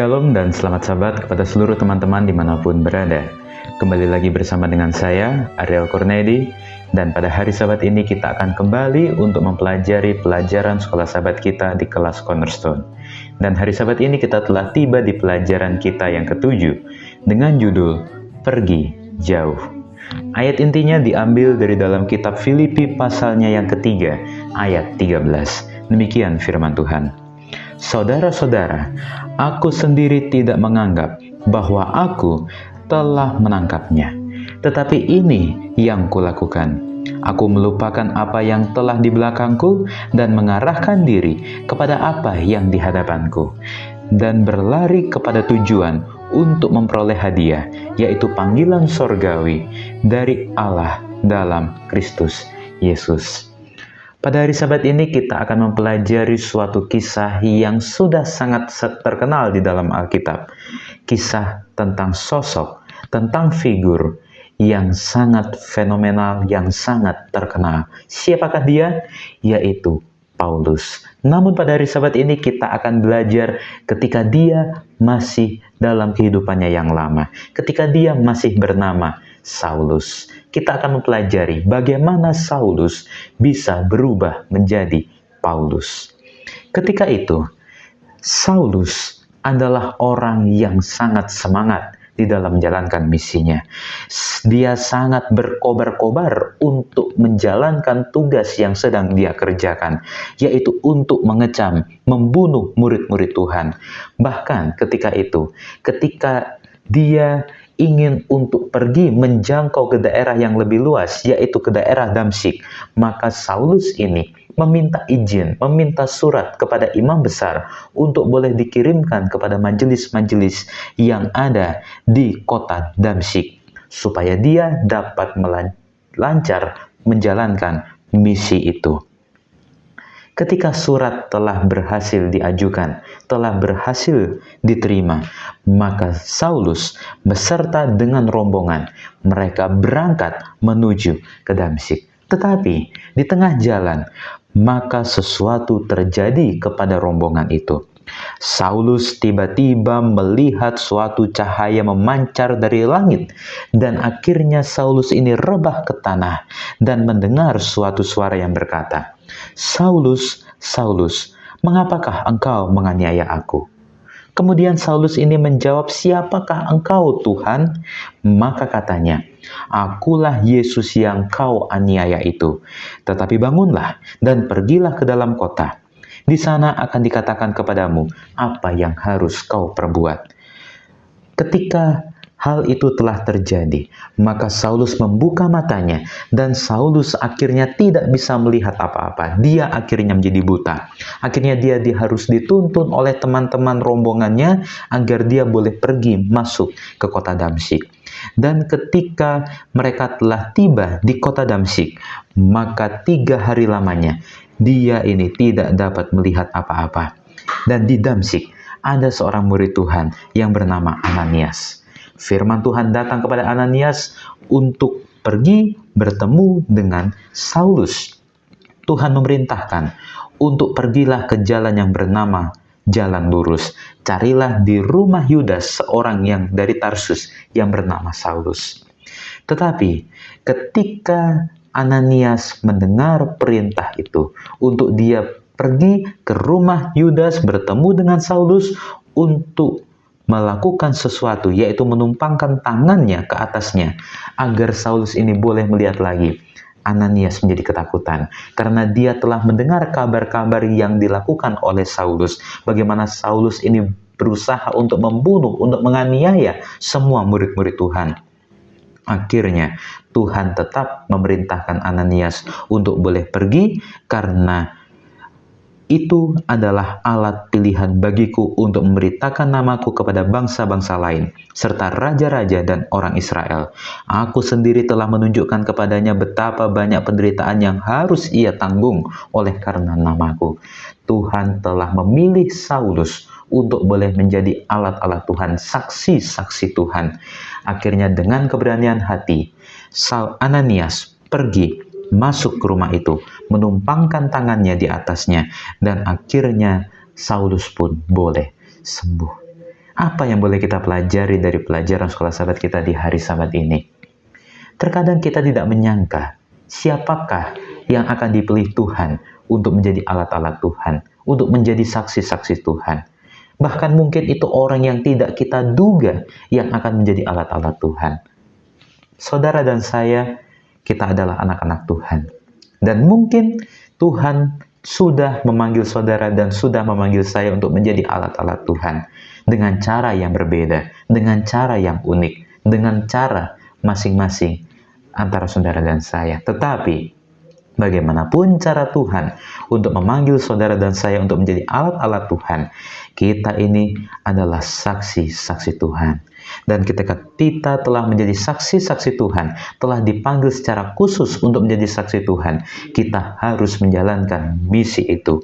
Shalom dan selamat sahabat kepada seluruh teman-teman dimanapun berada. Kembali lagi bersama dengan saya, Ariel Cornedi, dan pada hari Sabat ini kita akan kembali untuk mempelajari pelajaran sekolah sahabat kita di kelas Cornerstone. Dan hari Sabat ini kita telah tiba di pelajaran kita yang ketujuh dengan judul Pergi Jauh. Ayat intinya diambil dari dalam kitab Filipi pasalnya yang ketiga, ayat 13. Demikian firman Tuhan. Saudara-saudara, aku sendiri tidak menganggap bahwa aku telah menangkapnya. Tetapi ini yang kulakukan. Aku melupakan apa yang telah di belakangku dan mengarahkan diri kepada apa yang di hadapanku. Dan berlari kepada tujuan untuk memperoleh hadiah, yaitu panggilan sorgawi dari Allah dalam Kristus Yesus. Pada hari Sabat ini kita akan mempelajari suatu kisah yang sudah sangat terkenal di dalam Alkitab. Kisah tentang sosok, tentang figur yang sangat fenomenal, yang sangat terkenal. Siapakah dia? Yaitu Paulus. Namun pada hari Sabat ini kita akan belajar ketika dia masih dalam kehidupannya yang lama. Ketika dia masih bernama Saulus. Kita akan mempelajari bagaimana Saulus bisa berubah menjadi Paulus. Ketika itu, Saulus adalah orang yang sangat semangat di dalam menjalankan misinya. Dia sangat berkobar-kobar untuk menjalankan tugas yang sedang dia kerjakan, yaitu untuk mengecam, membunuh murid-murid Tuhan. Bahkan ketika itu, ketika dia ingin untuk pergi menjangkau ke daerah yang lebih luas, yaitu ke daerah Damsyik, maka Saulus ini meminta izin, meminta surat kepada imam besar untuk boleh dikirimkan kepada majelis-majelis yang ada di kota Damsyik, supaya dia dapat lancar menjalankan misi itu. Ketika surat telah berhasil diajukan, telah berhasil diterima, maka Saulus beserta dengan rombongan, mereka berangkat menuju ke Damsyik. Tetapi di tengah jalan, maka sesuatu terjadi kepada rombongan itu. Saulus tiba-tiba melihat suatu cahaya memancar dari langit, dan akhirnya Saulus ini rebah ke tanah dan mendengar suatu suara yang berkata, "Saulus, Saulus, mengapakah engkau menganiaya aku?" Kemudian Saulus ini menjawab, "Siapakah engkau, Tuhan?" Maka katanya, "Akulah Yesus yang kau aniaya itu. Tetapi bangunlah dan pergilah ke dalam kota. Di sana akan dikatakan kepadamu apa yang harus kau perbuat." Ketika hal itu telah terjadi, maka Saulus membuka matanya dan Saulus akhirnya tidak bisa melihat apa-apa. Dia akhirnya menjadi buta. Akhirnya dia harus dituntun oleh teman-teman rombongannya agar dia boleh pergi masuk ke kota Damsyik. Dan ketika mereka telah tiba di kota Damsyik, maka 3 hari lamanya dia ini tidak dapat melihat apa-apa. Dan di Damsyik ada seorang murid Tuhan yang bernama Ananias. Firman Tuhan datang kepada Ananias untuk pergi bertemu dengan Saulus. Tuhan memerintahkan untuk pergilah ke jalan yang bernama Jalan Lurus. Carilah di rumah Yudas seorang yang dari Tarsus yang bernama Saulus. Tetapi ketika Ananias mendengar perintah itu untuk dia pergi ke rumah Yudas bertemu dengan Saulus untuk melakukan sesuatu, yaitu menumpangkan tangannya ke atasnya agar Saulus ini boleh melihat lagi, Ananias menjadi ketakutan karena dia telah mendengar kabar-kabar yang dilakukan oleh Saulus, bagaimana Saulus ini berusaha untuk membunuh, untuk menganiaya semua murid-murid Tuhan. Akhirnya Tuhan tetap memerintahkan Ananias untuk boleh pergi karena itu adalah alat pilihan bagiku untuk memberitakan namaku kepada bangsa-bangsa lain, serta raja-raja dan orang Israel. Aku sendiri telah menunjukkan kepadanya betapa banyak penderitaan yang harus ia tanggung oleh karena namaku. Tuhan telah memilih Saulus untuk boleh menjadi alat-alat Tuhan, saksi-saksi Tuhan. Akhirnya dengan keberanian hati, Ananias pergi masuk ke rumah itu, menumpangkan tangannya di atasnya, dan akhirnya Saulus pun boleh sembuh. Apa yang boleh kita pelajari dari pelajaran sekolah sahabat kita di hari Sabat ini? Terkadang kita tidak menyangka siapakah yang akan dipilih Tuhan untuk menjadi alat-alat Tuhan, untuk menjadi saksi-saksi Tuhan. Bahkan mungkin itu orang yang tidak kita duga yang akan menjadi alat-alat Tuhan. Saudara dan saya, kita adalah anak-anak Tuhan. Dan mungkin Tuhan sudah memanggil saudara dan sudah memanggil saya untuk menjadi alat-alat Tuhan. Dengan cara yang berbeda, dengan cara yang unik, dengan cara masing-masing antara saudara dan saya. Tetapi, bagaimanapun cara Tuhan untuk memanggil saudara dan saya untuk menjadi alat-alat Tuhan, kita ini adalah saksi-saksi Tuhan. Dan ketika kita telah menjadi saksi-saksi Tuhan, telah dipanggil secara khusus untuk menjadi saksi Tuhan, kita harus menjalankan misi itu.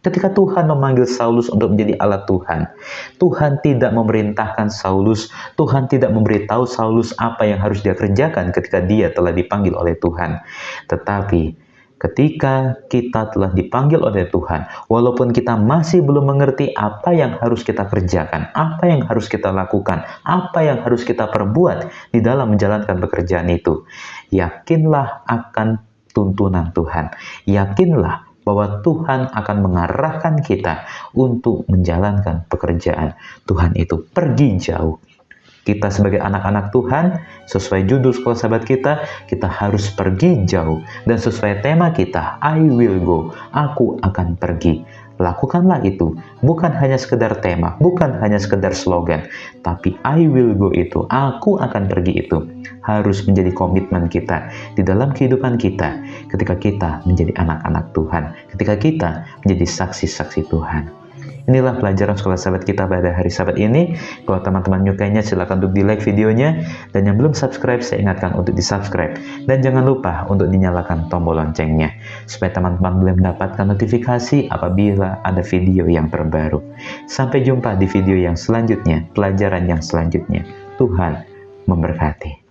Ketika Tuhan memanggil Saulus untuk menjadi alat Tuhan, Tuhan tidak memerintahkan Saulus, Tuhan tidak memberitahu Saulus apa yang harus dia kerjakan ketika dia telah dipanggil oleh Tuhan. Tetapi ketika kita telah dipanggil oleh Tuhan, walaupun kita masih belum mengerti apa yang harus kita kerjakan, apa yang harus kita lakukan, apa yang harus kita perbuat di dalam menjalankan pekerjaan itu, yakinlah akan tuntunan Tuhan. Yakinlah bahwa Tuhan akan mengarahkan kita untuk menjalankan pekerjaan Tuhan itu. Pergi jauh. Kita sebagai anak-anak Tuhan, sesuai judul sekolah sahabat kita harus pergi jauh. Dan sesuai tema kita, I will go, aku akan pergi. Lakukanlah itu, bukan hanya sekedar tema, bukan hanya sekedar slogan, tapi I will go itu, aku akan pergi itu, harus menjadi komitmen kita di dalam kehidupan kita ketika kita menjadi anak-anak Tuhan, ketika kita menjadi saksi-saksi Tuhan. Inilah pelajaran sekolah sahabat kita pada hari Sabat ini. Kalau teman-teman menyukainya, silakan untuk di-like videonya. Dan yang belum subscribe, saya ingatkan untuk di-subscribe. Dan jangan lupa untuk dinyalakan tombol loncengnya, supaya teman-teman boleh mendapatkan notifikasi apabila ada video yang terbaru. Sampai jumpa di video yang selanjutnya, pelajaran yang selanjutnya. Tuhan memberkati.